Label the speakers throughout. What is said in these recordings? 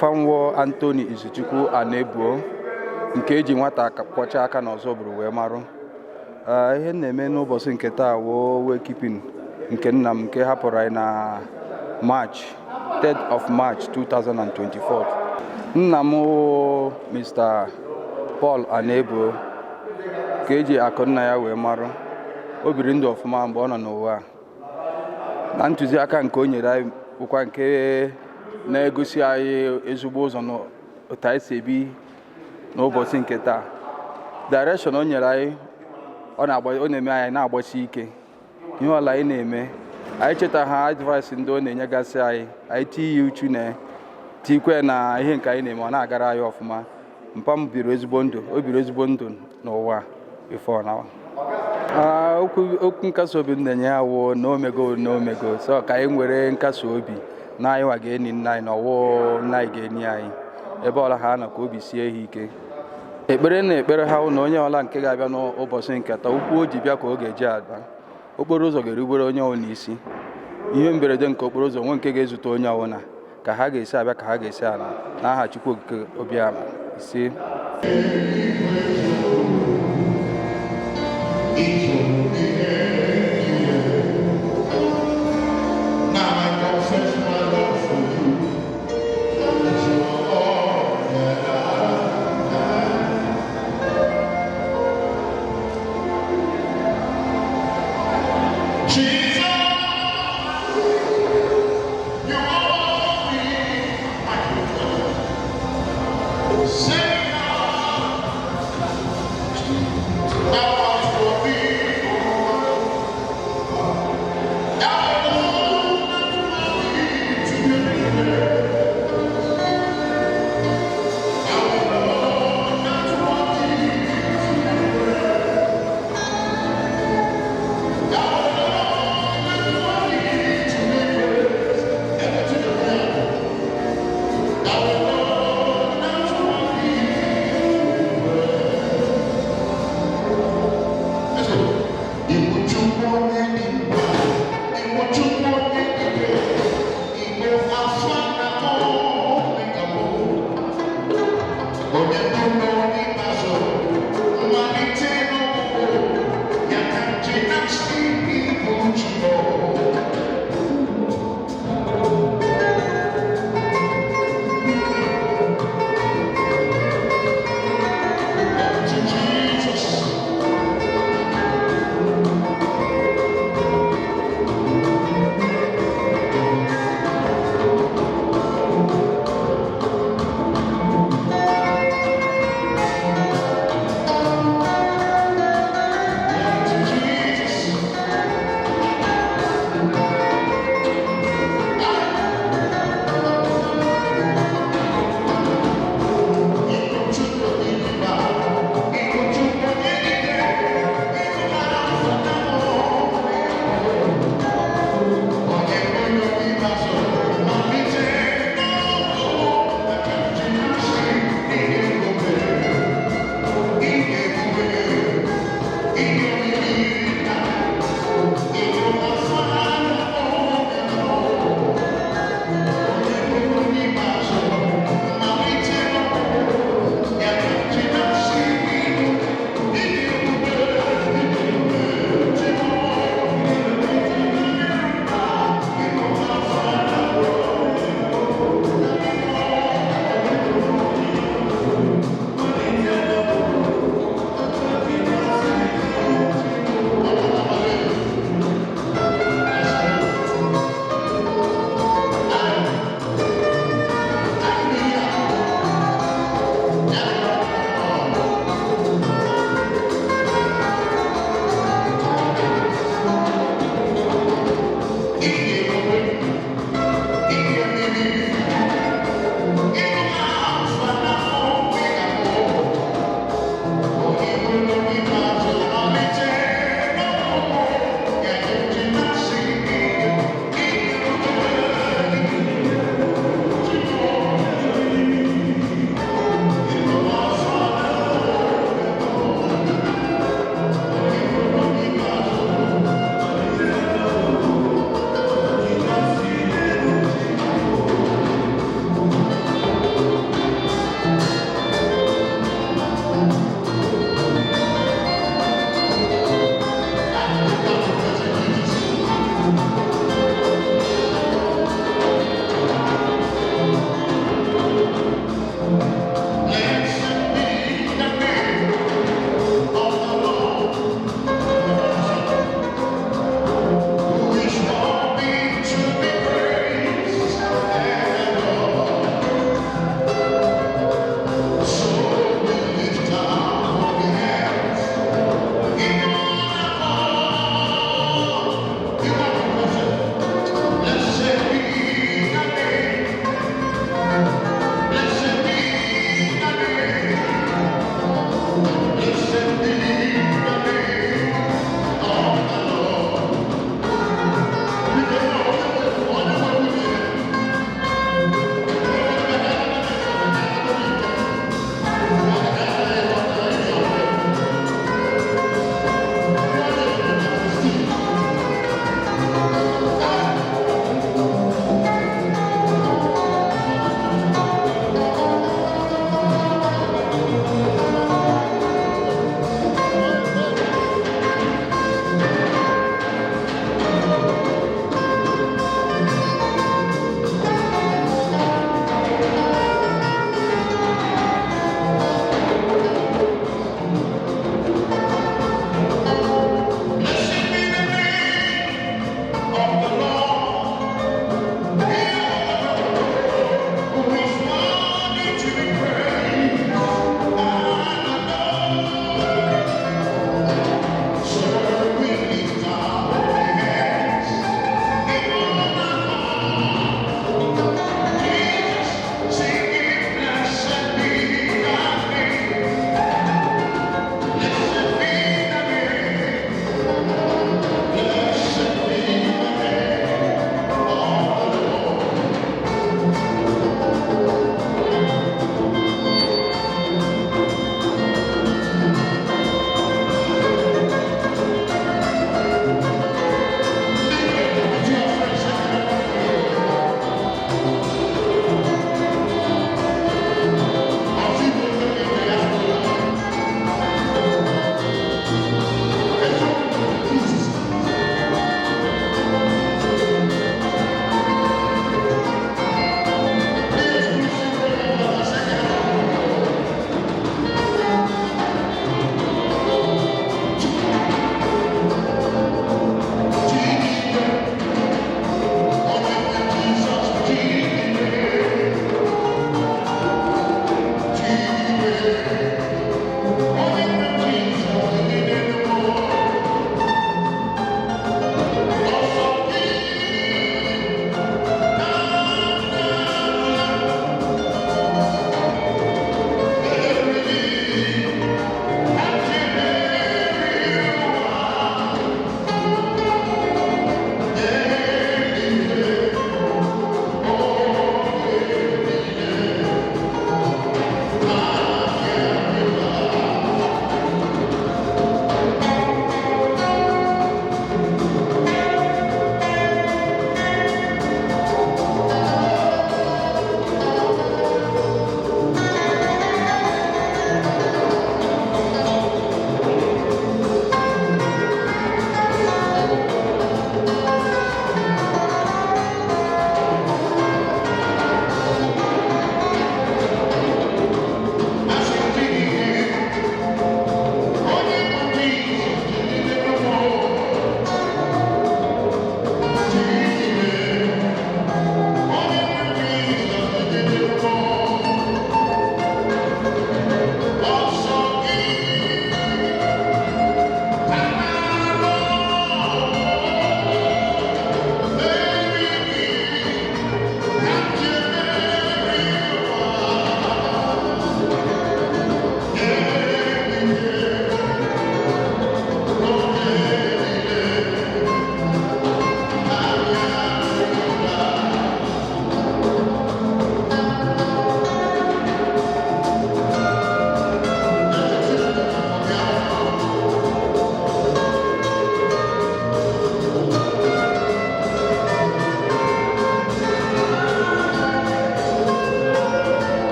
Speaker 1: Afanwo Anthony Izuchukwu Anebuo nke eji nwata kwọcha aka n'ọzọ bụrụ wee marụ. Ihe na-eme n'ụbọchị nke taa wo wakekeeping nke nna m nke hapụrụ anyị na March 3rd of March 2024. Nna m Mr. Paul Anebuo ka eji akụ nna ya wee marụ. O biri ndụ ọfụma mgbe ọ nọ n'ụwa. Na ntụziaka nke o nyere anyị bụkwa nke na-egosi anyị ezigbo ụzọ n'otu anyị si ebi n'ụbọchị nke taa. Direction o nyere anyị ọ na-eme anyị na-agbasi ike. Ihe ọla anyị na-eme anyị cheta ha advice ndị ọ na-enyegasị anyị tinye uchu na tikwe na ihe nke anyị na-eme ọ na-agara anyị ọfụma. Mpa m biri ezigbo ndụ, o biri ezigbo ndụ n'ụwa before now. Okwu nkasi obi m na-enye ha wụ n'omego so ka anyị nwere nkasi obi na anyị nwa ga-eni nna anyị na ọwụ nna anyị ga-eni anyị ebe ọla ha nọ ka obi sie ha ike. Ekpere na ekpere ha na onye ọla nke ga-abịa n'ụbọchị nke taa okwu o ji bịa ka ọ ga-eji ada. Okporo ụzọ ga-erubere onye ọwụ n'isi. Ihe mberede nke okporo ụzọ nwe nke ga-ezute onye ọwụna ka ha ga-esi abịa ka ha ga-esi ala n'aha Chukwu Okike Obiama isi.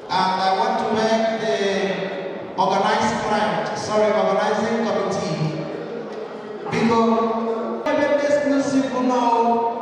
Speaker 2: And I want to thank the organizing committee, because even this new simple now,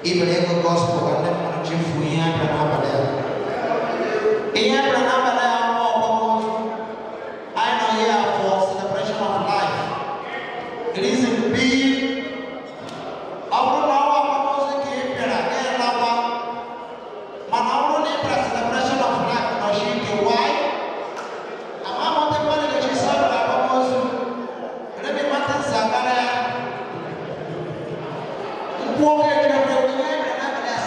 Speaker 2: even in the gospel, and then I'm going to free and I know here for celebration of life. It is indeed celebration of life. Now she can why? I'm not the money that she saw that let me matter Sagara.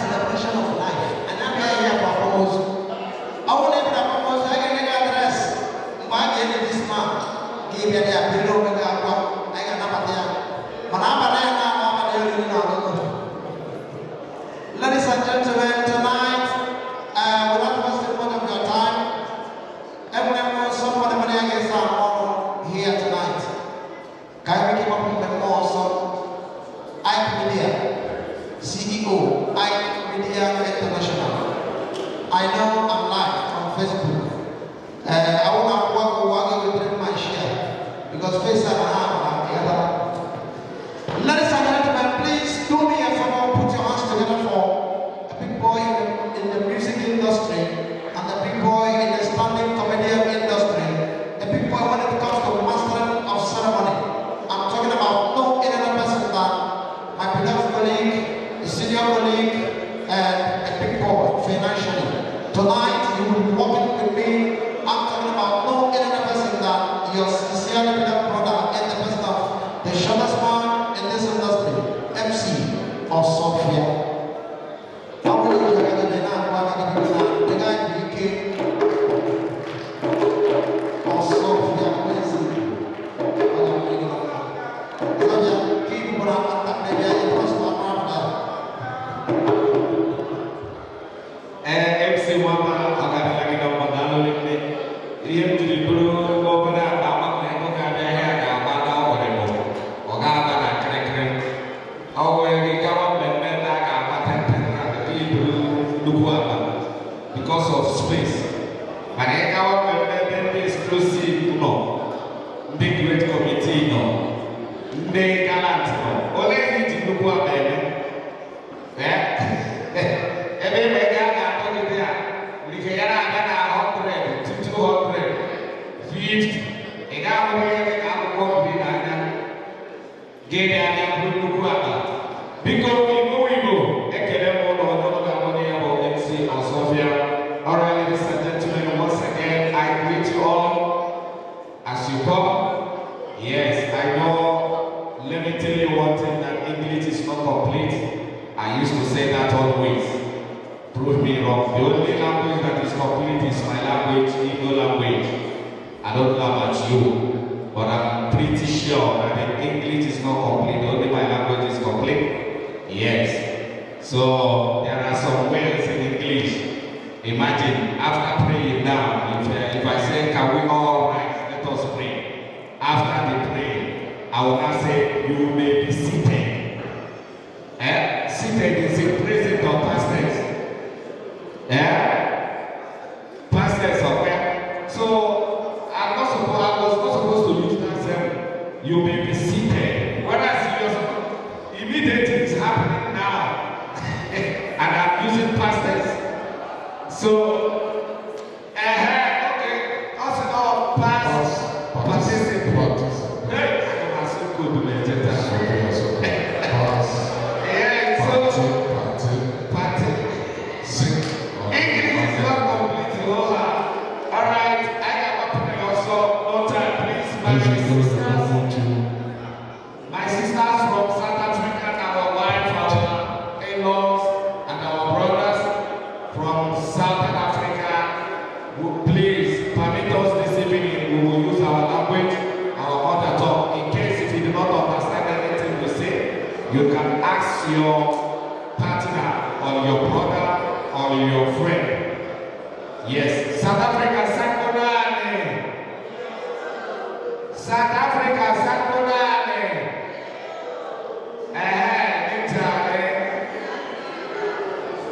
Speaker 2: Celebration of life. And I'm here for propose. I will let the propose. I can get address. My this man. Give me the appeal of the I got number there. But I'm ladies and gentlemen, tonight, without wasting much of your time, everyone knows somebody against our here tonight. Can we keep up with them more? So, IPE Media, CEO, IPE Media International. I know I'm live on Facebook. I want to walk with my share because Facebook and I have the other. Ladies and gentlemen, please do me a favor, put your hands together for a big boy in the music industry and the big boy in the standing comedian industry. The big boy when it comes to mastering of ceremony. I'm talking about no other person than my beloved colleague, a senior colleague, and a big boy financially. Tonight you will be working with me. I'm talking about no other person than your sincerely beloved brother and the person of the shortest man in this industry, MC of Sophia. How will you get the guy BK of Sophia?
Speaker 3: MC Wama akan lagi dalam pandangan ini. Dia jadi guru beberapa tamak yang bukan dia agak pada orang itu. Orang apa keren-keren. Awak yang kawan benar agak apa tentang tapi guru apa? Because of space. Mereka kawan benar eksklusif no. The great committee no. The galant no. Oleh itu guru apa ini? Ebe mereka Kayana agana 100 to 200 50 ega wani ega ko bi na gede anya bulu kuata because we go ekele mo no ga money about MC and Sophia. All right, ladies and gentlemen, once again I greet you all as you come. Yes, I know. Let me tell you one thing, that English is not complete. I used to say that always. Prove me wrong. The only language that is complete is my language, Igbo language. I don't know about you, but I'm pretty sure that the English is not complete. Only my language is complete. Yes. So there are some words in English. Imagine after praying now, if I say, can we all rise? Let us pray. After the prayer, I will now say, you may be seated. Seated is in present or past tense. Pastors of where? So I was not supposed to use that term. You may be seated. What I see immediately is happening now. And I'm using pastors. So okay. Also now participate. Hey, I'm so good to meditate. My sisters from South Africa, our wife, our in-laws, and our brothers from Southern Africa, please permit us this evening. We will use our language, our mother tongue. In case if you do not understand anything we say, you can ask your partner or your brother or your friend. Yes, South Africa, Sankonane. South Africa, Sankonane.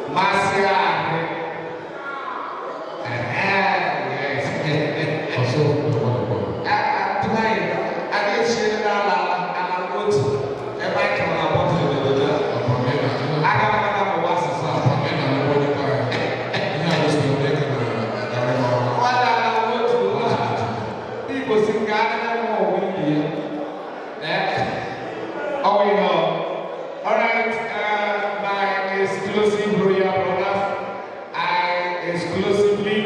Speaker 3: Masiane. Yes. Also, tonight, I get shit out and I'm good. Everybody come on, I got people sing God and more we oh, you know. All right, my exclusive royal brothers, I exclusively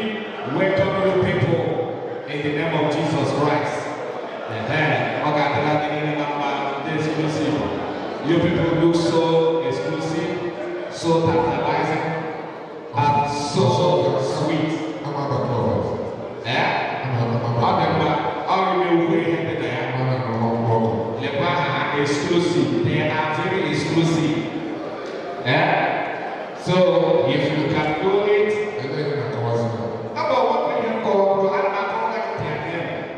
Speaker 3: welcome you people in the name of Jesus Christ. Exclusive. You people look so exclusive, so tantalizing, and so sweet.
Speaker 4: I'm not a prophet.
Speaker 3: Exclusive. They are very exclusive. So if you can do it, about what we can call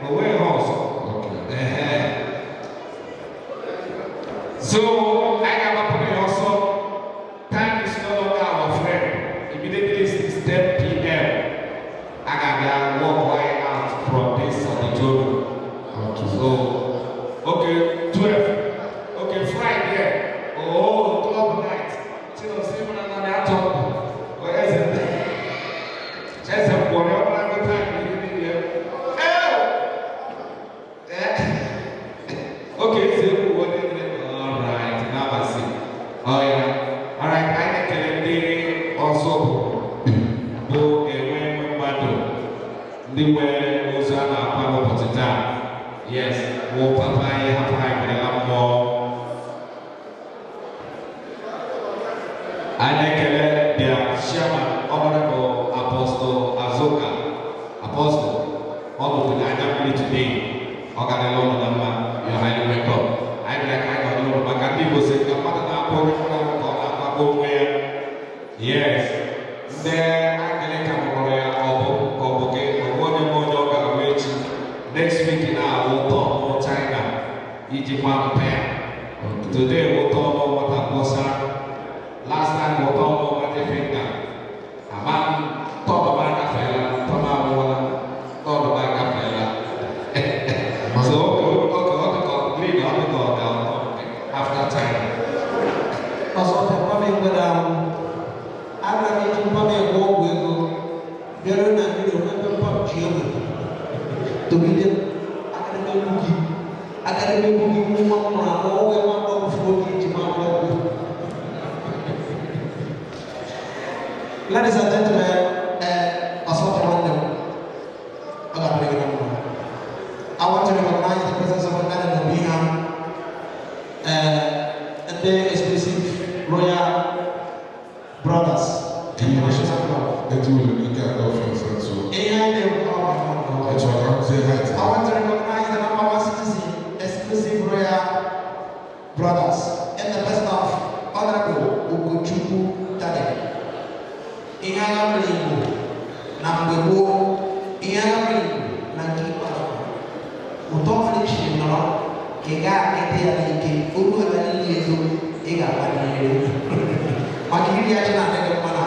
Speaker 3: away also. So I got to put also. Time is no longer our friend. Immediately it's 10 p.m. I got to walk right out from this auditorium. So, okay, 12. Okay, Friday. Oh, club night. Still sleeping on that top. Where is it? Just a boy, I'm not going to okay, so what is it? Alright, now I see. Oh, yeah. Alright, I think they also go away with the way Osana Palo Potita. Yes, oh, Papa, I have time more. I think their chairman, Honorable Apostle Azoka, Apostle, all of the Nigerian today, Organello number, you're highly welcome. I'm like, I don't know, but can people say, come on, yes, then I can come over next week in our talk China, Egypt, today we'll talk about what last time we'll talk about the finger. A man talk about a fella, talk about a fella. So, okay, after time.
Speaker 2: Also, the public with I'm not making public walk with very not really pub to be the academic booking, all ladies and gentlemen, I want to recognize the presence of Madam Nobina and their exclusive royal brothers. I want to recognize the number one citizen, exclusive royal brothers, and the person of Honorable Ugochukwu Tade. Inyanga mlingo na mbego inyanga mlingo na kipa utofa chino ega ete ya ike uru ala ni yezo ega bani makiri ya chana ndege mana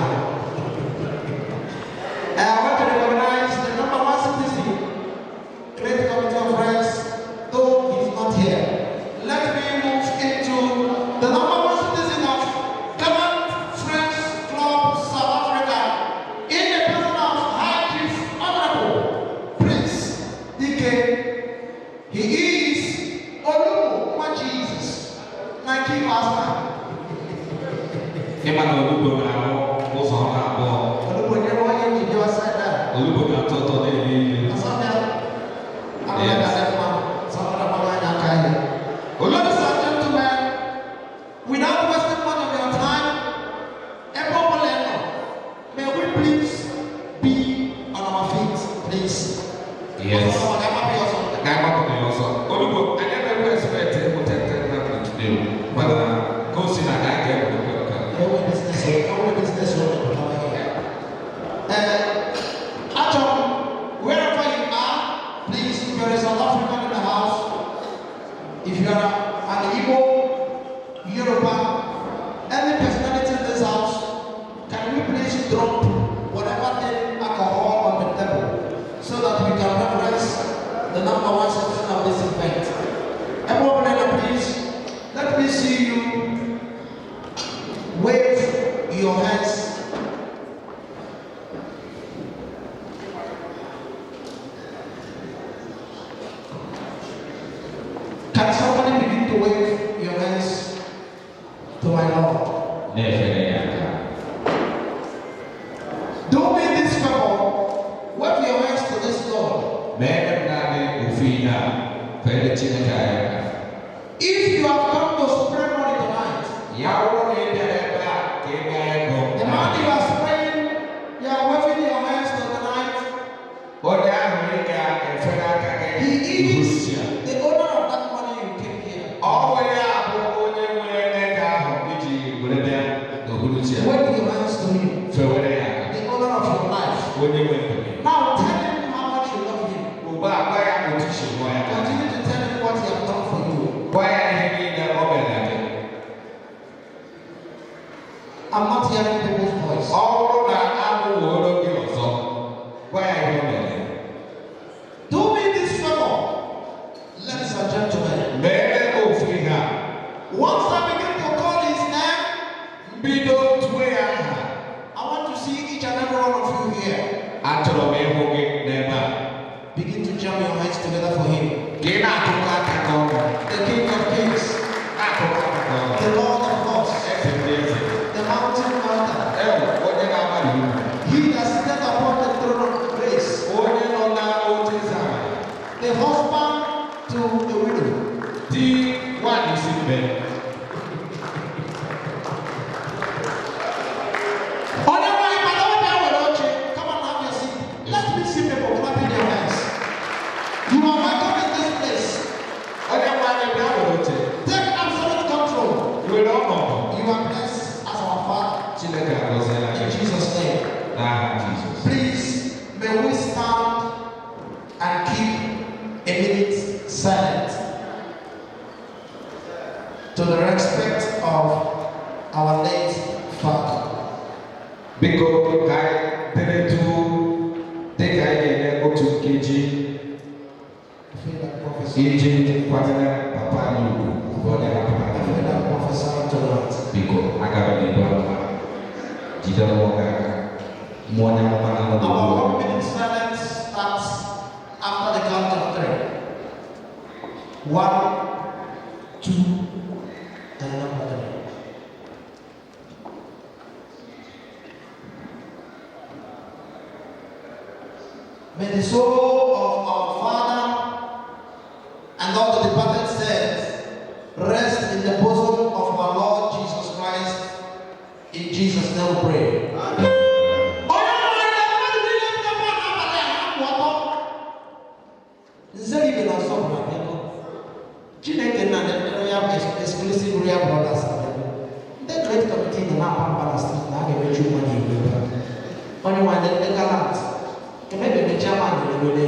Speaker 2: I want to recognize the number one citizen, great committee of friends, though he's not here. Let me move into the number one citizen of Government Friends Club South Africa in the person of High Chief Honorable Prince DK. He is Olumo Kwa Jesus, my key pastor. Ladies and gentlemen, without wasting much of your time, may we please be on our feet, please.
Speaker 3: Yes. I never expected what I to do, but go see that guy there.
Speaker 2: Wherever you are, please, if you're a South African in the house, if you are an Igbo, Yoruba, any personality in this house, can we please drop whatever thing alcohol on the table so that we can reference the number one section of this event? Everyone, please, let me see you wave your hands. to wave your hands to my Lord. Do me this favor. Wave your hands to this Lord. If you have come to spray money tonight, the man you are spraying, you are waving your hands to tonight, he is the owner of that money you came here. Wave your hands to him, the owner of your life. Now tell him how much you love him. Continue to tell him what he has done for you. I'm not hearing people's voice. Do me this favor, ladies and gentlemen. Once I begin to call his name, I want to see each and every one of you here. Begin to jam your hands together for him. The King of Kings, the Lord of Lords, the Mountain Mountain, he that sitteth upon the throne of grace, the husband to the widow. Come on, have your seat. Let me see people clapping their hands. You are welcome in this place. Take absolute control. You are blessed as our Father. In Jesus' name. Please, may we stand and keep a minute silent to the respect of our late Father. I feel like prophesying tonight. Our 1 minute silence starts after the count of 3. 1, 2, and number 3. May the soul of our Father and all the departed saints rest in the bosom of our Lord Jesus Christ. In Jesus' name we pray. Exclusive real brothers. The great committee in the map and Palestine now they make you money. Only one that they gallant. Can maybe the chairman will do.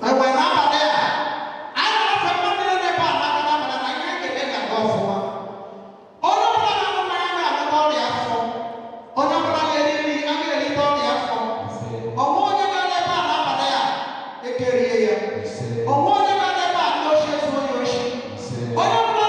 Speaker 2: I went out there. I don't know if I'm not in the bar, but I can't get a go for. All of them are all the afro. All of them are getting all the afro. Or more than a bar, they carry here. Or more than a bar, no shares for your ship. All of them.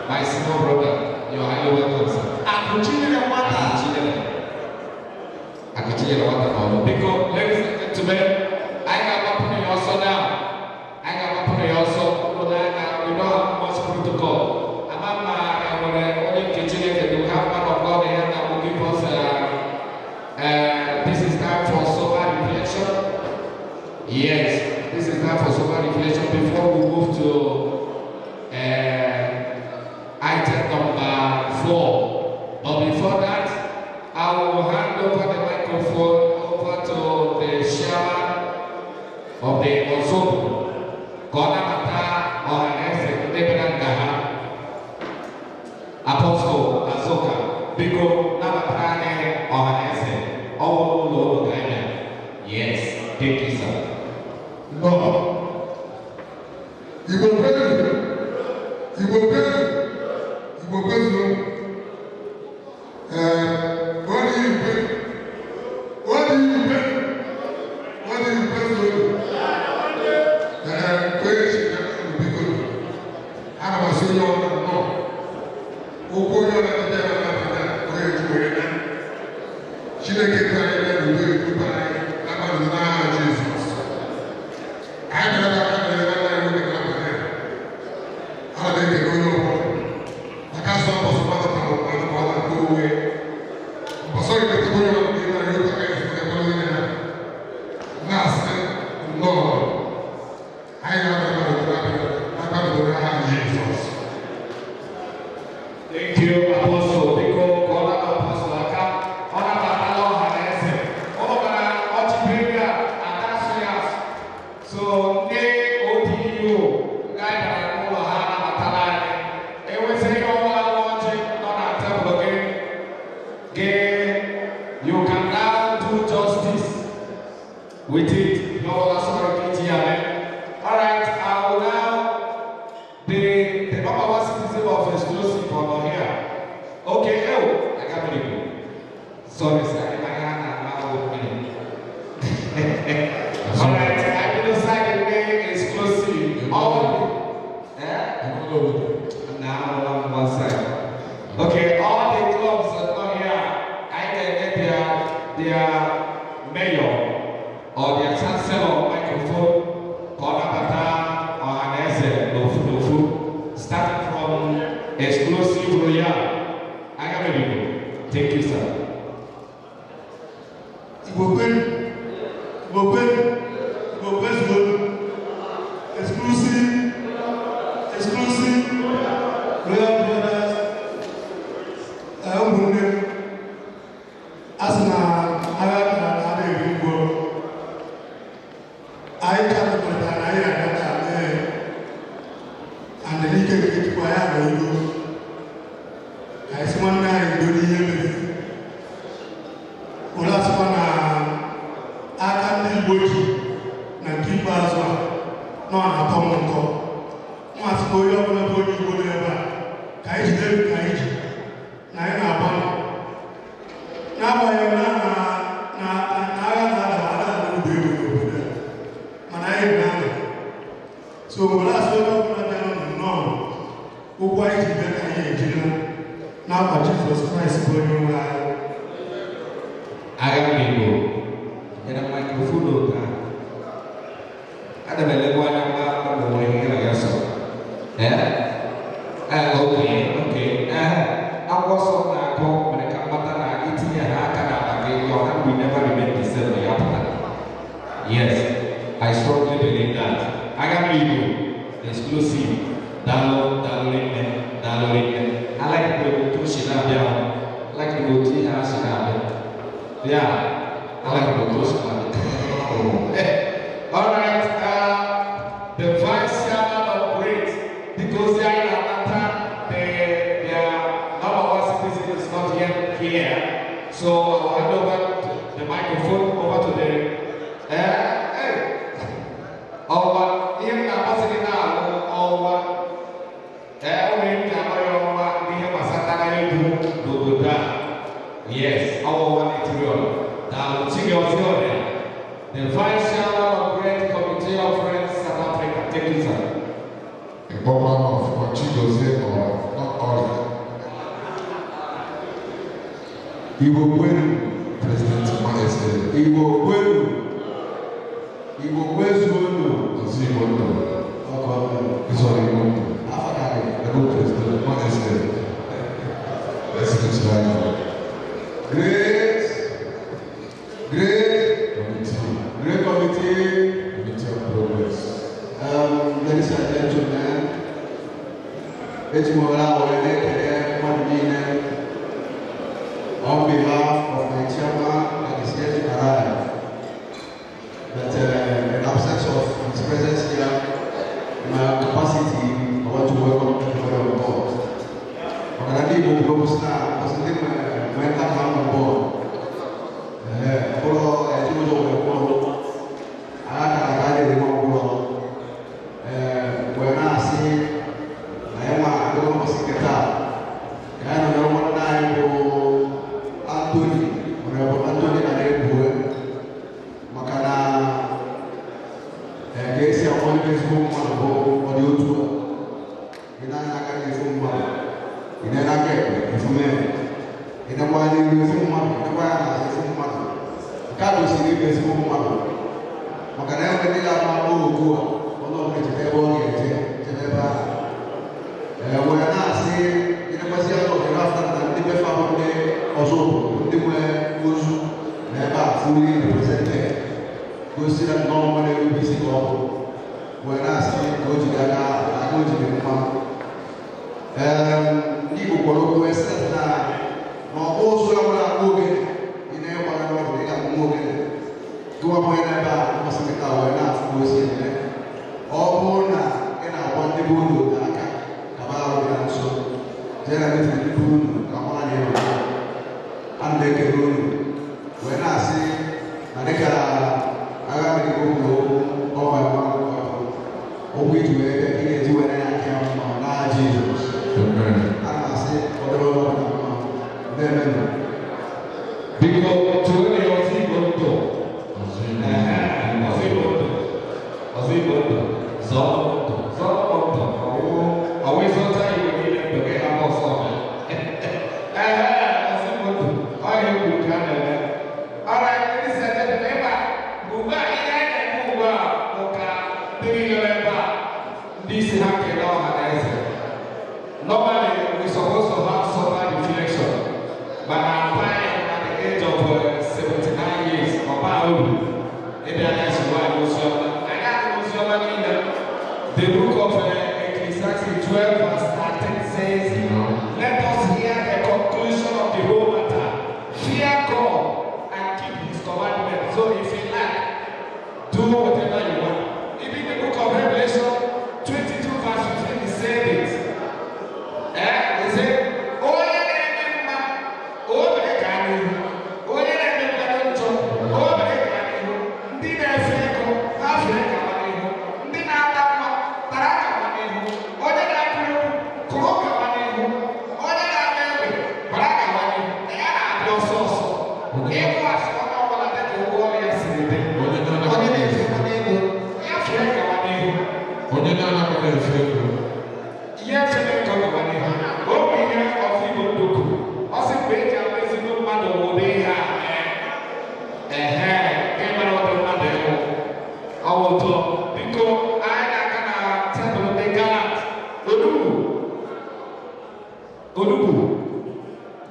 Speaker 3: My small brother, you are highly welcome, sir. Because, ladies and gentlemen, I got up on your also now. I got up on your also. We don't have much protocol. I'm only kitchen and we have one of God here that will give us. This is time for sober reflection. Yes, this is time for sober reflection before we move to item number 4. But before that, I will hand over the microphone over to the chairman of the Ozobo, Konamata Ohanese, Debenangaha, Apostle Azoka, Biko Namatane Ohanese, all over Ghana. Yes, thank you, sir.
Speaker 4: No. You will pay. You will pay. You will pay. What do you pay? What do you pay? What do you pay for? Pay will be good. I was saying, no. Who go on at the time where you were? She didn't get married and do it by Jesus. I never had a really company. I think they go over. I can't stop us about the go away. But sorry, the people are you last Lord. I have Jesus.
Speaker 3: Thank you, Apostle. Biko Kona Apostle Aka. Ona Batalo Hanese. Ona Ochiperia Atasias. So ne ODU guy para Ola Hana Matalani. E we say Ola watching on a temple again. You can now do justice with it. No authority here. All right, I will now the number one citizen of exclusive for here. Okay, oh, I got it. Sorry, sir. My hand now with me. All right, I will decide the name exclusive. All now on one side. Okay, all the clubs that are here, I can get their mayor or their chancellor microphone, Konabata or Anese, Lofu, starting from exclusive royal. I got it. Thank you, sir.
Speaker 4: Exclusive, royal brothers, as I can't put an eye and the legal get where you as one guy in the year. Well, that's one I can't be working and keep us one. No, I'm a common call. Must go your body, whatever. Kaiji, Nine Abon. Now I am so last one no. Who why did that now Jesus Christ going well?
Speaker 3: I am people. And I'm like a food. I don't know what I'm going. Yeah? Okay. I was on a call when I come back and eating and we never remain the same way after that. Yes, I strongly believe that. I got you exclusive. Download. I like to go to Shilabia. I like to go to Shilabia. Yeah, I like to go to Shilabia. All right, the vice chairman of great because they are in Atlanta, their number one citizen is not yet here. So I'll hand over the microphone over to the yes, our one interior. Now, the vice chairman of Great Committee of Friends South Africa. Thank you, sir.
Speaker 4: The problem of Chigozie or not all. He will win, President Mane said. He will win. He will win. Does he want to? This one he want to. The good President Mane said. Let's get right now. Great committee of progress. Ladies and gentlemen, on behalf of my chairman, that is yet arrived, that in absence of
Speaker 2: Kado siri besi mo mama. Maka na ebe ndị ga-ama ogo a, ọnụ ọbụla echebe ebe ọ ga-eje, echebe ebe a. Wee na-asị, ịnekwasị ya n'ọbịa afọ na ndị befe ahụ ndị ọzọ obodo, ndị nwe ozu na ebe a fully represented. Gosi na nnọọ nwere ebe isi ka ọ bụ. Wee na-asị ka o jiri aka o jiri mma. Ndị Igbo kwara okwu wee sị na ọkpụ ozu ya nwere akpụ oge ị na-ekwara n'ọdụ ị ga-akpụ oge. Gụwa mmanya n'ebe a mmasị ka wee na-afụ ozi eme. Ọ bụrụ na ị na-agwa ndị bụ unu n'aka ka ba ahụ ya nso jee na ndị bụ unu ka mara na ịnọ a na-ekele unu wee na-asị na dịka agha mmiri okwu ọgba okwu iji wee ị ga-eji wee na aka ya mma n'aha Jizọs. A na-asị ọdụrụ ọrụ na mma na-eme
Speaker 3: biko tụọ na ya ọzọ igbo ndụ normally we're supposed to have sober reflection, but I'm fine at the age of 79 years. The book of Ecclesiastes 12 verse 13 says, let us hear the conclusion of the whole matter. Fear God and keep his commandments. So if you like, do whatever you want. Even the book of Revelation 22 verse 15 is saying it. He said, oh yeah,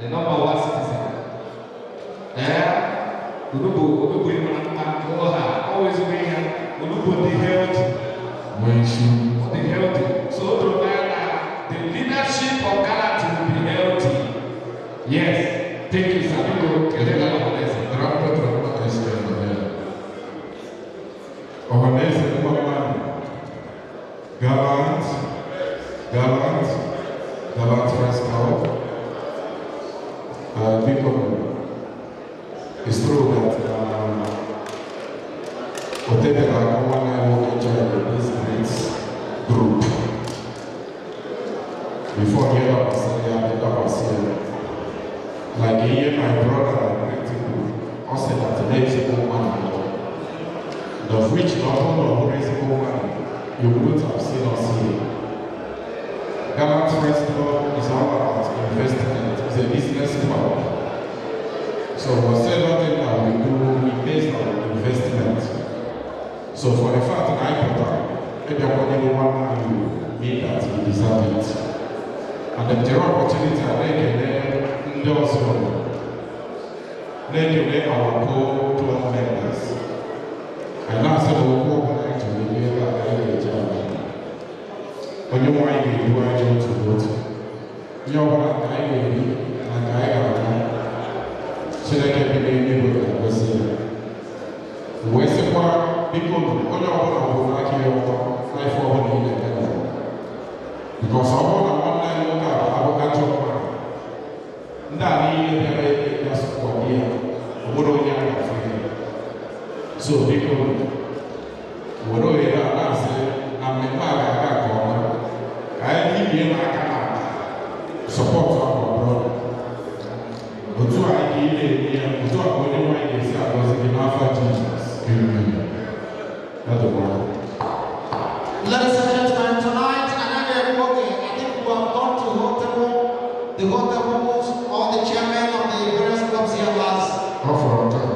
Speaker 3: the number one citizen. Odubu always be here. Odubu the healthy. The healthy. So the leadership of Ghana will be healthy. Yes. Thank you, sir.
Speaker 5: Gallant Rascal. People, it's true that whatever I want to work in this great group. Before the other was here, like here, my brother and great people also that the next woman, of which not only of raising woman, you would have seen us here. Gallant Rascal is all about investment. It's a business club. So whatever thing that we do, we based on investment. So for the fact that I put up, maybe anyone you mean that you deserve it. And the opportunity I make also make our co-club members. And now say we'll go back to the job. When you want to vote, you want to so that can be able to see. Where's the part people on fly forward in the because I want to look at our actual plan. That means just for here. What do we have? So people, what do we have? I'm the I need support our brother. But do I give it? Do I only want to say I was in Alpha Jesus? That's the word.
Speaker 2: Ladies and gentlemen, tonight, another program. I think we have gone to the hotel rooms, all the chairmen of the various clubs here last.
Speaker 5: For a time.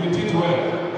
Speaker 3: You did well.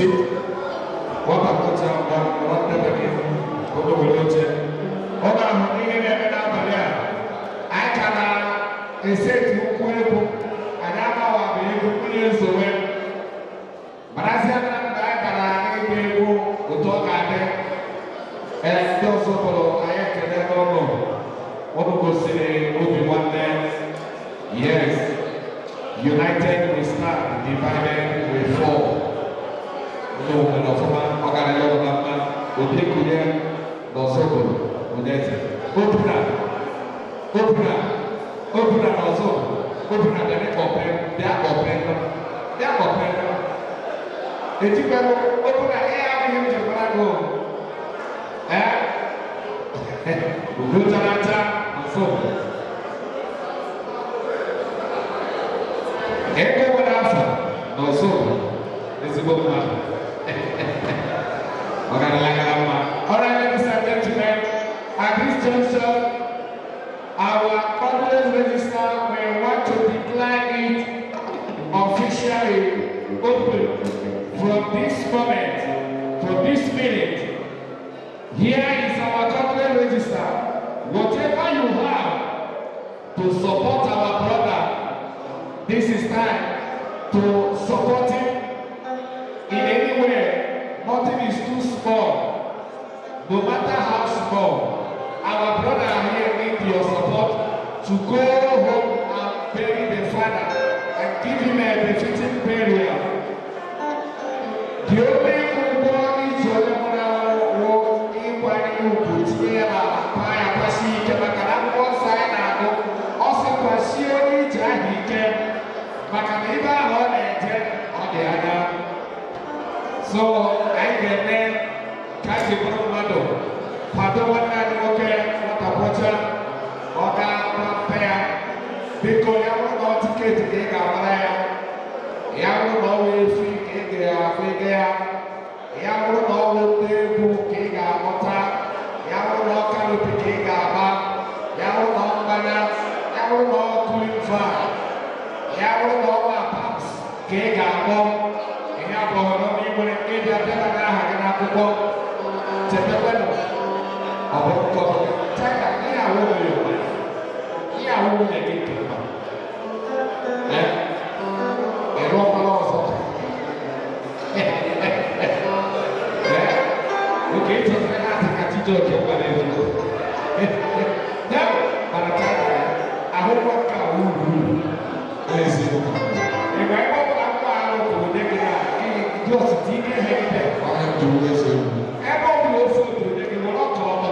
Speaker 3: sit. What about what the I can say to you, and I'm our baby, so well. But I said that I can go talk at them, and also I can never know what will say one day. Yes, united we stand, divided we fall. No, no, from an organization, we take with them, no circle, with that. Open up, open up, open up also. Open up, then open, they are open, they are open. The two people open the air for him to go. We go to Atlanta and so. Everyone else, no so. This is a good man. All right, ladies and gentlemen, at this juncture, our conference register, we want to declare it officially open from this moment, from this minute. Here is our conference register. Whatever you have to support our brother, this is time to support him in any way. Nothing is too small, no matter how small. Our brother here needs your support to go home and bury the father and give him a befitting burial. The only one is your mother inquiry you put here by Pasi Kemakaram one side also Pasi Jahikem Makaniba on the other. So I get there, catch a brother. Padawan na okay, what a watcher, or that pair, because you have no ticket to take a flyer. You have no way to get a figure. You have no way to take a water. You have no canopy take a bath. You have no banners. You have no cooling fan. You have no pumps. Take a bomb. You have no even a kid that have a bomb. Take a weapon. Àwọn ọkọ̀ táyà níyàwó mi ò wá níyàwó mi lè kékeré ma ẹ̀rọ ọpọlọ ọ̀sọ̀ òkè tó fẹ́ láti kàtíjọ́ ọ̀kẹ́ wọlé ìlú náà bàrà táyà àhókò ká wúwú ẹ̀sìn ìgbà ẹ̀kọ́ wọn kó àwọn òkòwò dẹ́gbẹ̀rẹ́ à kí ìjọ sì ti ní ẹ̀ẹ́dẹ̀ wọ́n á dùn ẹ̀sẹ̀ wù ẹ̀kọ́ wọn ó fún òkòwò dẹ́gbẹ̀rẹ́ wọn lọ́kọ̀ ọmọ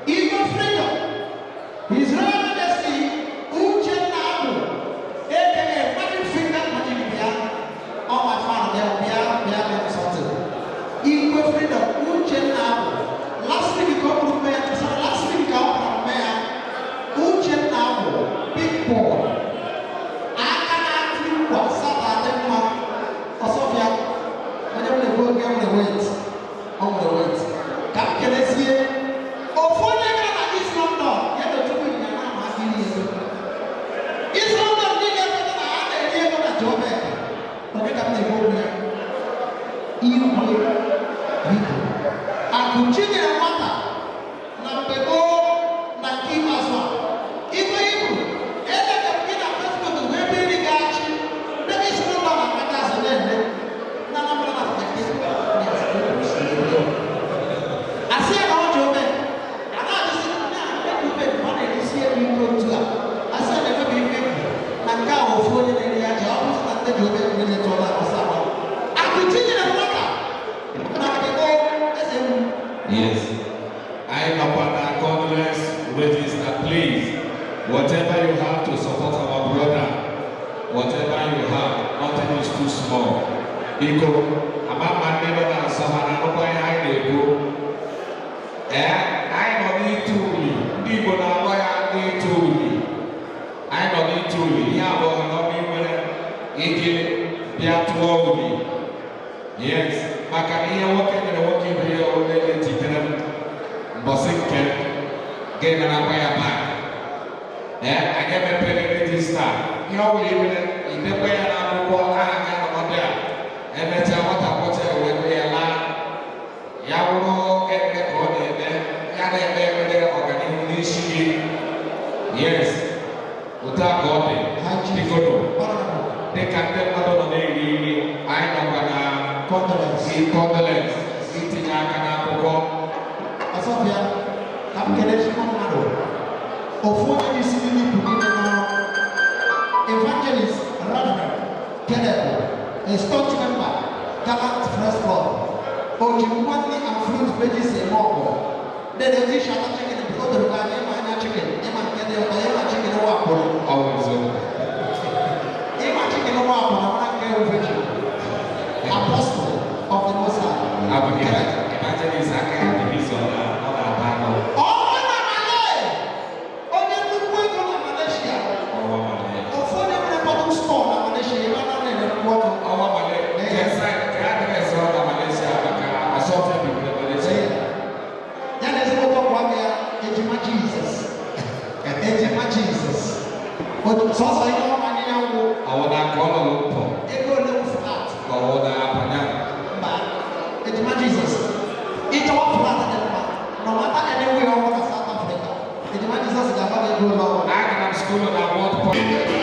Speaker 2: If
Speaker 3: I know our condolence register, please. Whatever you have to support our brother, whatever you have, nothing is too small. Iko, about my neighbor and someone, I know why I go. I don't need to be. People now why I need to be. I don't need to be. Yeah, but I don't need to be. They are to me. Yes. Makanya working in the working video already taken bossing camp, getting an away back. I never paid register. You know, we in the way I'm going there. And that's what I want to when we allow Yawo get recorded there. Yada organization. Yes. Without God, they can't tell me I know. Condolence. Sitting Akana
Speaker 2: Asofia, I'm getting Mado. Of is Evangelist Radner, Kedebo, a staunch member, Gallant First Club, Ojimwani and Fruit Pages in Moko. Then the dish are taking the blood of Emma chicken, Emma chicken Wapple.
Speaker 3: Always so.
Speaker 2: Emma chicken Wapple, I'm not going Apostle of the Most High.
Speaker 3: Imagine is a reason on our panel.
Speaker 2: Oh, Malay! Oh, they look way to Malaysia. Oh, for them, they put store Malaysia. You don't know what.
Speaker 3: Oh, Malay. Yes, I address on Malaysia. I saw them in Malaysia.
Speaker 2: That is what one there. Ejima Jesus. Ejima Jesus. But so I know money now.
Speaker 3: I want to call a loop.
Speaker 2: They go look flat.
Speaker 3: Oh,
Speaker 2: Ejima Jesus. It's all flat. No matter anywhere over South Africa. Ejima Jesus is about to go long.
Speaker 3: I can have school and I want point.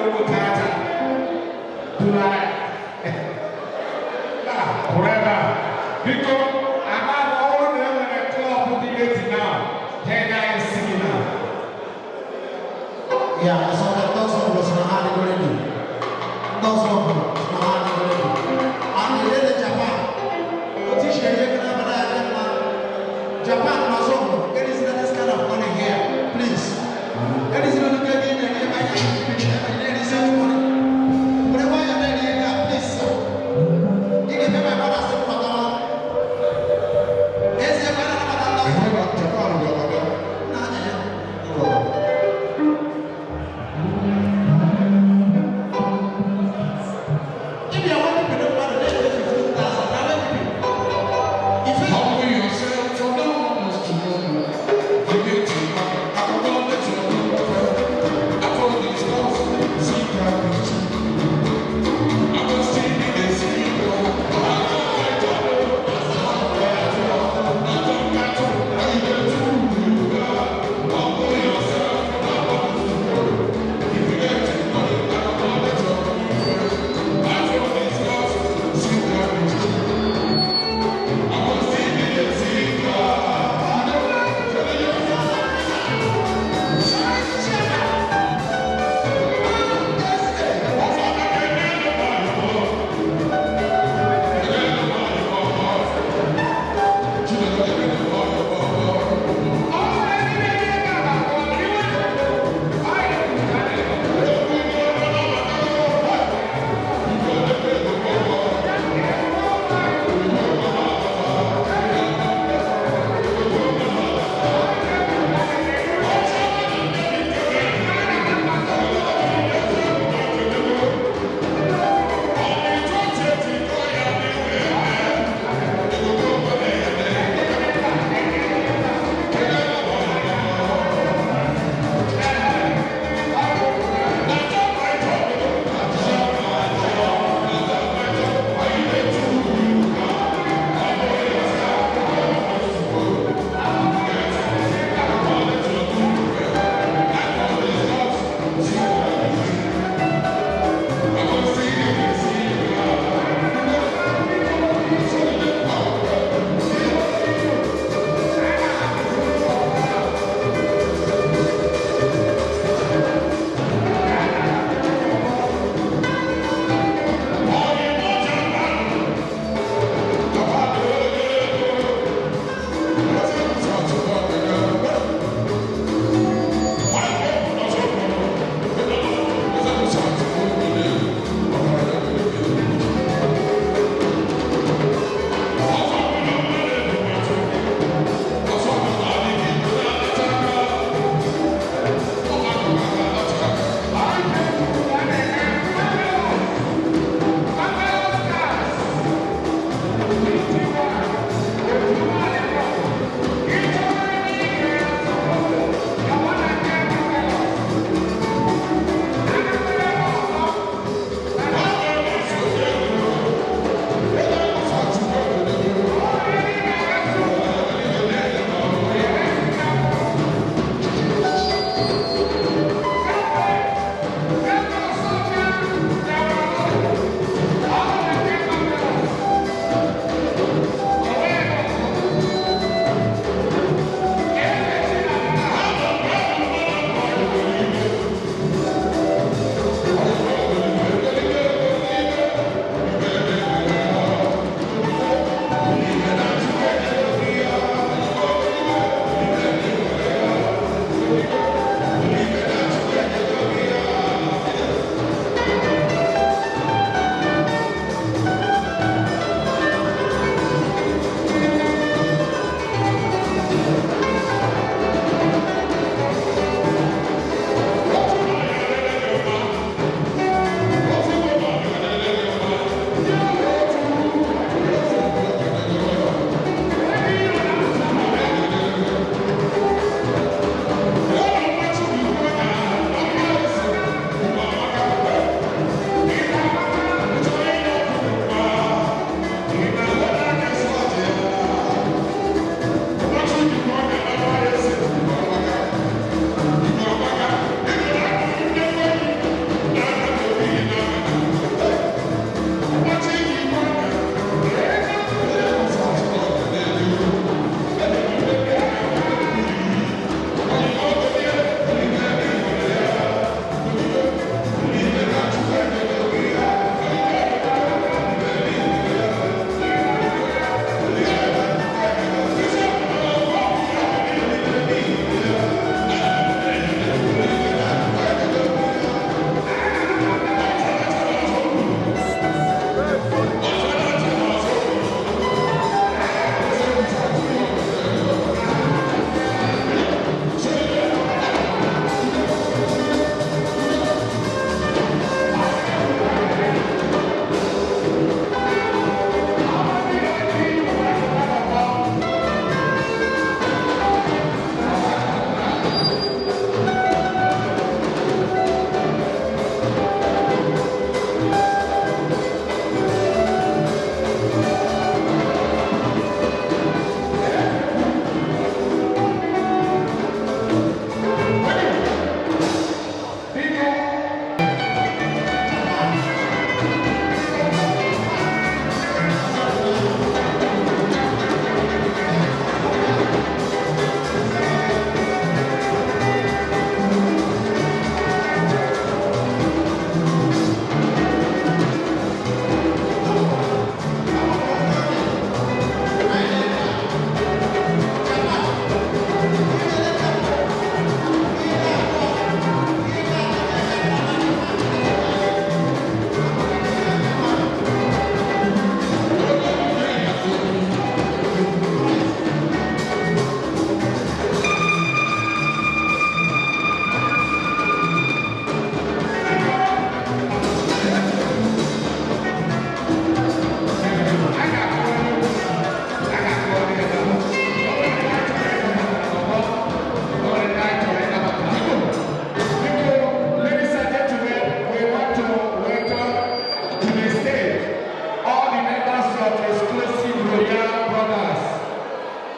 Speaker 3: local theater. Tonight. Forever. Because I'm not all them in a club with the now. Hey guys, singing now.
Speaker 2: Yeah, I saw that those of us are hardly going to do. Those of us are hardly going to do. And you did Japan. What is your Japan was over. There is not this kind of money here. Please. There is no good in there. There is no money. Whatever you're ready, please, sir. You can pay my mother's Japan. If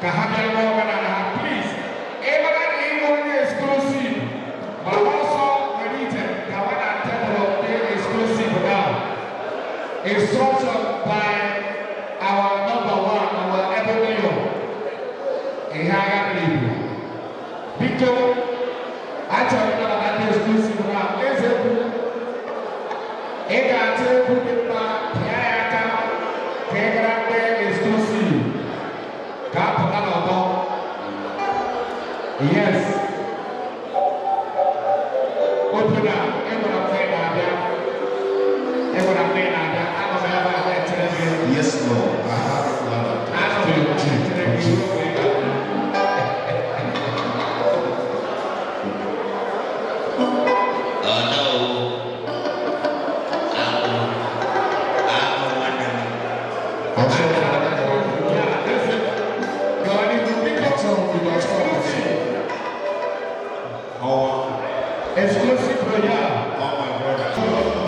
Speaker 3: Please, everyone exclusive, but also related. Exclusive now. Instruction by our number one, our Ebonio. Victor, I tell you about the exclusive now. Exclusive. Yes. Open up.
Speaker 6: Yes, Lord. I have a lot of
Speaker 3: Exclusive for you.
Speaker 6: all my brothers.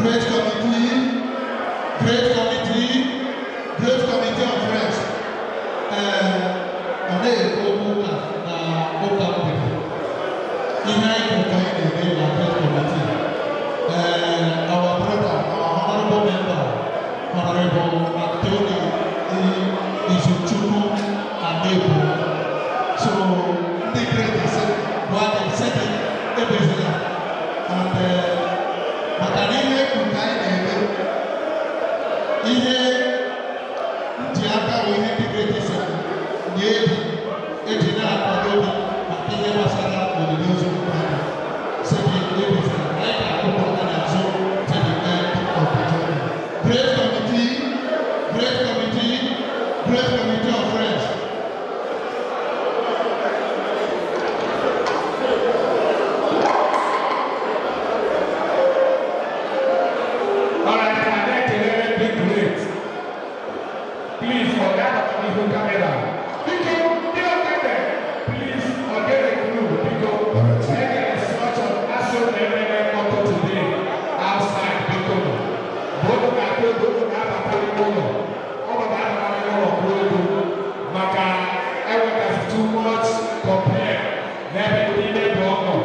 Speaker 4: great committee of friends. Ọ na-ekwu ụka na ụka mgbede. Ihe anyị kwụta anyị na-eme na great committee. Our brother, our honorable member, Honorable Anthony Izuchukwu Anebu. So, ndị great is one and second ebezila. And maka na ihe kwụta anyị na-eme ihe ntị aka bụ ihe ndị great is nye eji na-akwado obi maka ihe gbasara olili ozu mmadụ. Sebe ebezila anyị ga-akwụkwọ na n'azụ to the end of the journey. Great committee of friends.
Speaker 3: All right, I'd like to let it be great. Please, forget about the whole camera. Because, please, forget the crew. Because, there is such an action everywhere up today outside. Because, both of our people have a polygon. All of our polygon. Maka, everyone has too much compared. Never been a problem.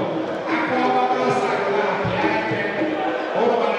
Speaker 3: I call my outside. All of our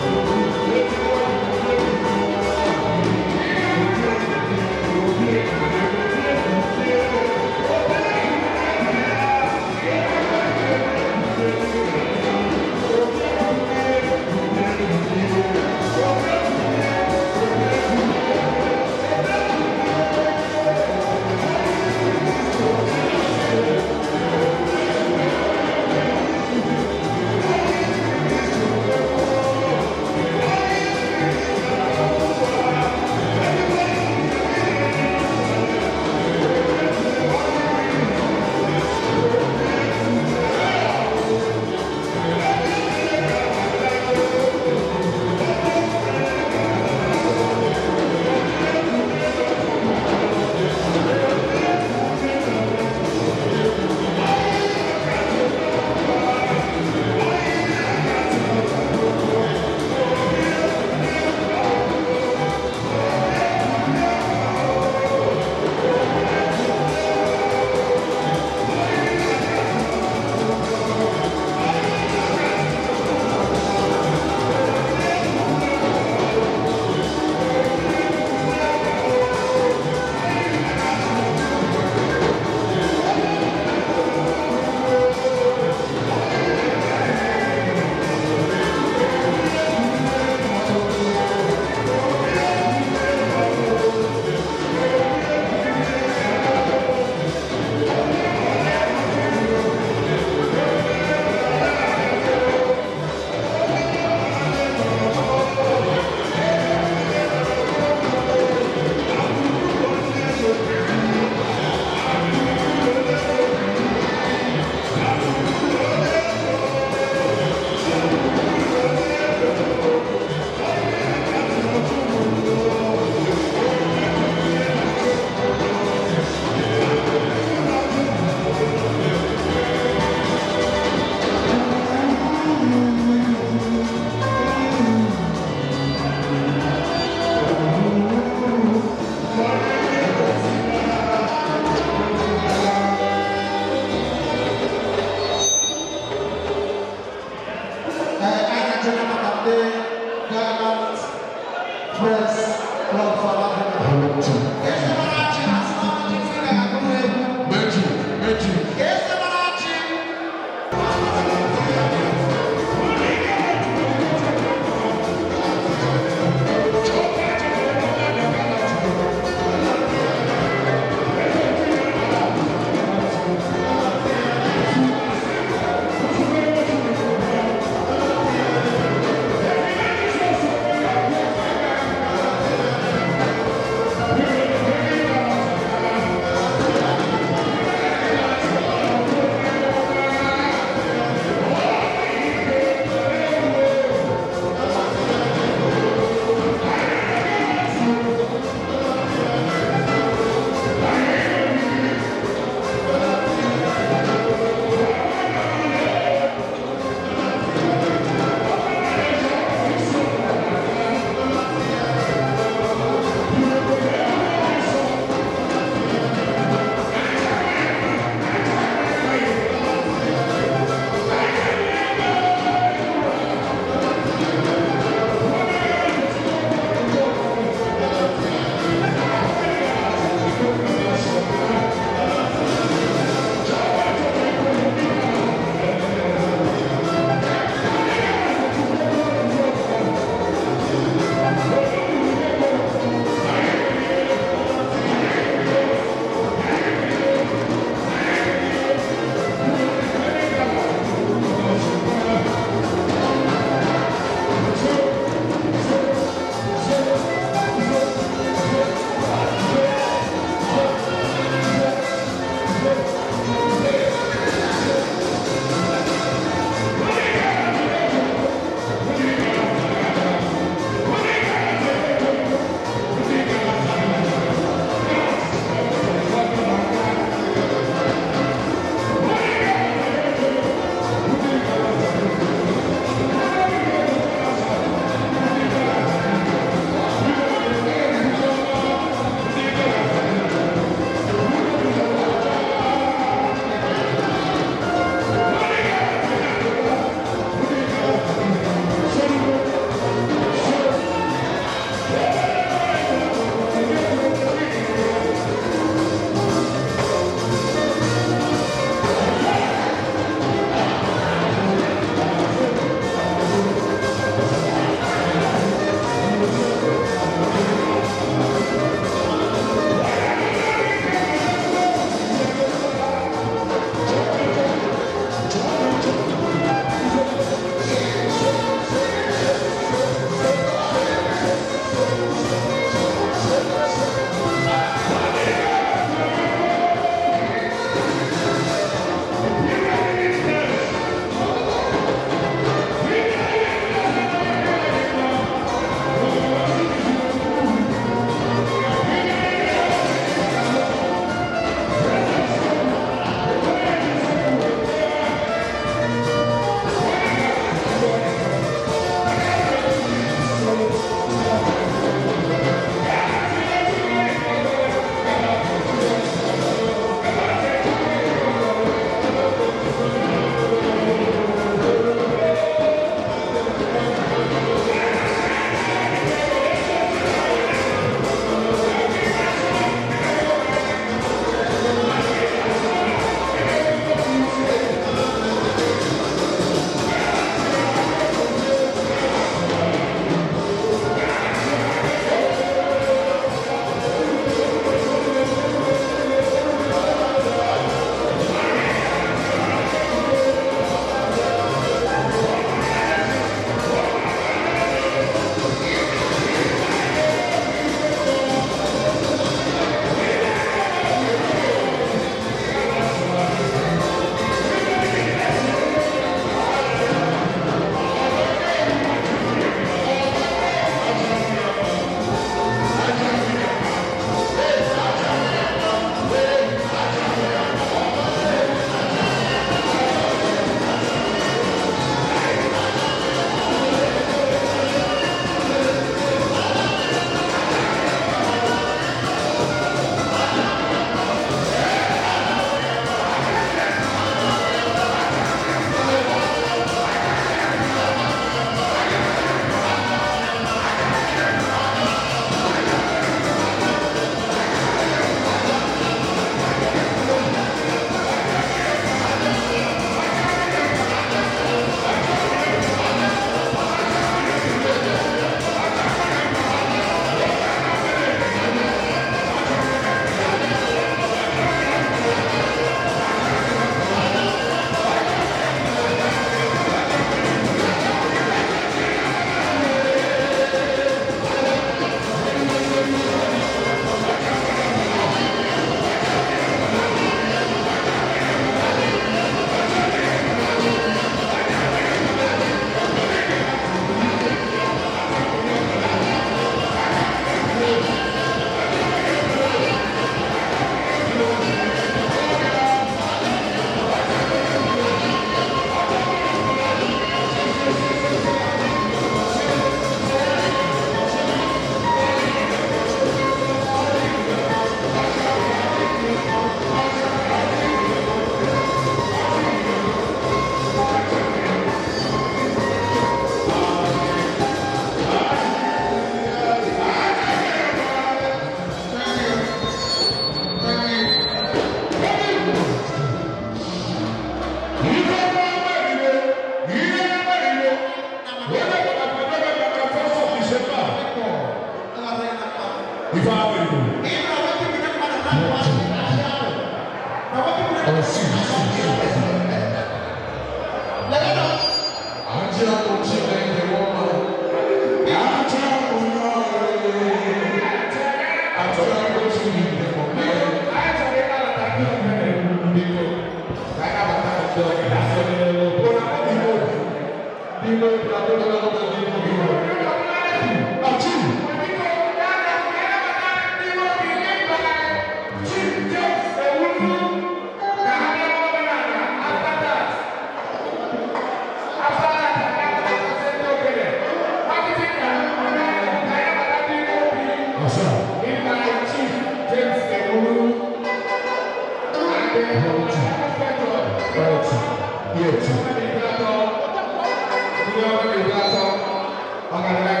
Speaker 3: Organize